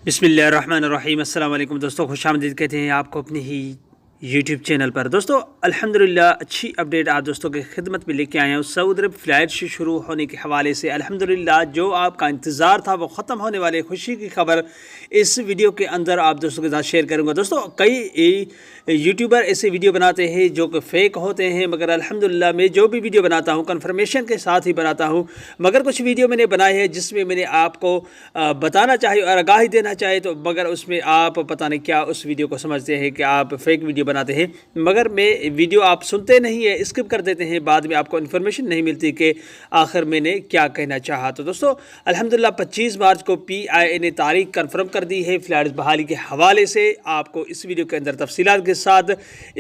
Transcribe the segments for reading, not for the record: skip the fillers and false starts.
बिस्मिल्लाहिर्रहमानिर्रहीम। अस्सलाम वालेकुम दोस्तों, खुश आमदीद कहते हैं आपको अपने ही यूट्यूब चैनल पर। दोस्तों अल्हम्दुलिल्लाह अच्छी अपडेट आप दोस्तों की खिदमत में लेके आए हैं। सऊदी अरब फ्लाइट से शुरू होने के हवाले से अल्हम्दुलिल्लाह जो आपका इंतज़ार था वो ख़त्म होने वाले खुशी की खबर इस वीडियो के अंदर आप दोस्तों के साथ शेयर करूंगा। दोस्तों कई यूट्यूबर ऐसे वीडियो बनाते हैं जो कि फ़ेक होते हैं, मगर अल्हम्दुलिल्लाह मैं जो भी वीडियो बनाता हूँ कन्फर्मेशन के साथ ही बनाता हूँ। मगर कुछ वीडियो मैंने बनाए हैं जिसमें मैंने आपको बताना चाहिए और आगाही देना चाहिए, तो मगर उसमें आप पता नहीं क्या उस वीडियो को समझते हैं कि आप फेक वीडियो बनाते हैं। मगर मैं वीडियो आप सुनते नहीं है, स्किप कर देते हैं, बाद में आपको इन्फॉर्मेशन नहीं मिलती कि आखिर मैंने क्या कहना चाहा। तो दोस्तों अल्हम्दुलिल्लाह 25 मार्च को PIA ने तारीख कन्फर्म कर दी है फ्लाइट बहाली के हवाले से। आपको इस वीडियो के अंदर तफसीलात के साथ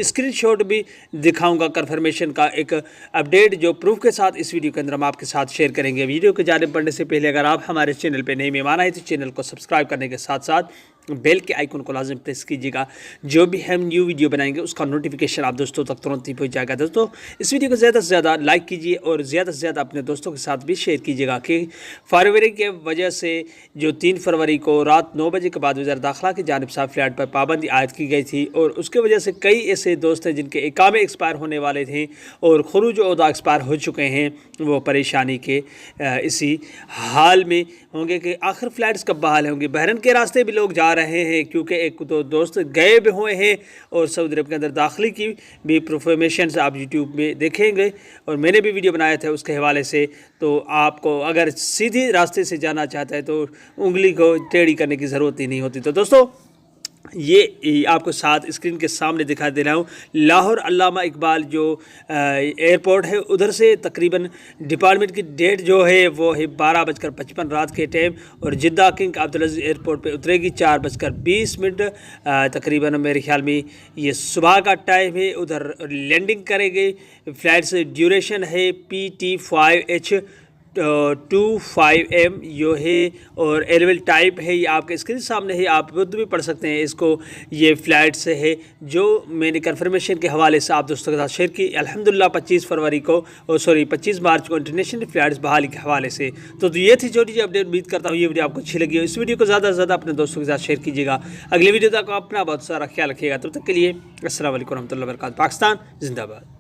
स्क्रीनशॉट भी दिखाऊंगा कन्फर्मेशन का एक अपडेट जो प्रूफ के साथ इस वीडियो के अंदर हम आपके साथ शेयर करेंगे। वीडियो की जानिब बढ़ने से पहले अगर आप हमारे चैनल पर नए मेहमान आए तो चैनल को सब्सक्राइब करने के साथ साथ बेल के आइकन को लाजम प्रेस कीजिएगा। जो भी हम न्यू वीडियो बनाएंगे उसका नोटिफिकेशन आप दोस्तों तक तुरंत ही पहुंच जाएगा। दोस्तों इस वीडियो को ज़्यादा से ज़्यादा लाइक कीजिए और ज़्यादा से ज़्यादा अपने दोस्तों के साथ भी शेयर कीजिएगा कि फरवरी के वजह से जो 3 फरवरी को रात 9 बजे के बाद वज़ीर दाखिला की जानिब से फ्लाइट पर पाबंदी आयद की गई थी और उसके वजह से कई ऐसे दोस्त हैं जिनके इकामे एक्सपायर होने वाले थे और खरूज ओहदा एक्सपायर हो चुके हैं, वो परेशानी के इसी हाल में होंगे कि आखिर फ़्लाइट्स कब बहाल होंगी। बहरीन के रास्ते भी लोग जा रहे हैं क्योंकि एक दो दोस्त गए भी हुए हैं और सऊदी अरब के अंदर दाखिले की भी इन्फॉर्मेशन आप यूट्यूब में देखेंगे और मैंने भी वीडियो बनाया था उसके हवाले से। तो आपको अगर सीधे रास्ते से जाना चाहता है तो उंगली को टेढ़ी करने की ज़रूरत ही नहीं होती। तो दोस्तों ये आपको साथ स्क्रीन के सामने दिखा दे रहा हूँ। लाहौर अल्लामा इकबाल जो एयरपोर्ट है उधर से तकरीबन डिपार्टमेंट की डेट जो है वो है 12:55 रात के टाइम और जिद्दा किंग अब्दुल एयरपोर्ट पे उतरेगी 4:20 तकरीबन। मेरे ख्याल में ये सुबह का टाइम है, उधर लैंडिंग करेंगे। फ़्लाइट से ड्यूरेशन है PT5H 25M यो है और एलेवल टाइप है, ये आपके स्क्रीन सामने है, आप खुद भी पढ़ सकते हैं इसको। ये फ़्लाइट से है जो मैंने कन्फर्मेशन के हवाले से आप दोस्तों के साथ शेयर की। अल्हम्दुलिल्लाह 25 मार्च को इंटरनेशनल फ़्लाइट्स बहाली के हवाले से। तो ये थी छोटी सी अपडेट। उम्मीद करता हूँ ये वीडियो आपको अच्छी लगी हो। इस वीडियो को ज़्यादा से ज़्यादा अपने दोस्तों के साथ शेयर कीजिएगा। अगली वीडियो तक अपना बहुत सारा ख्याल रखिएगा। तब तक के लिए अस्सलाम वालेकुम रहमतुल्लाहि व बरकातहू। पाकिस्तान जिंदाबाद।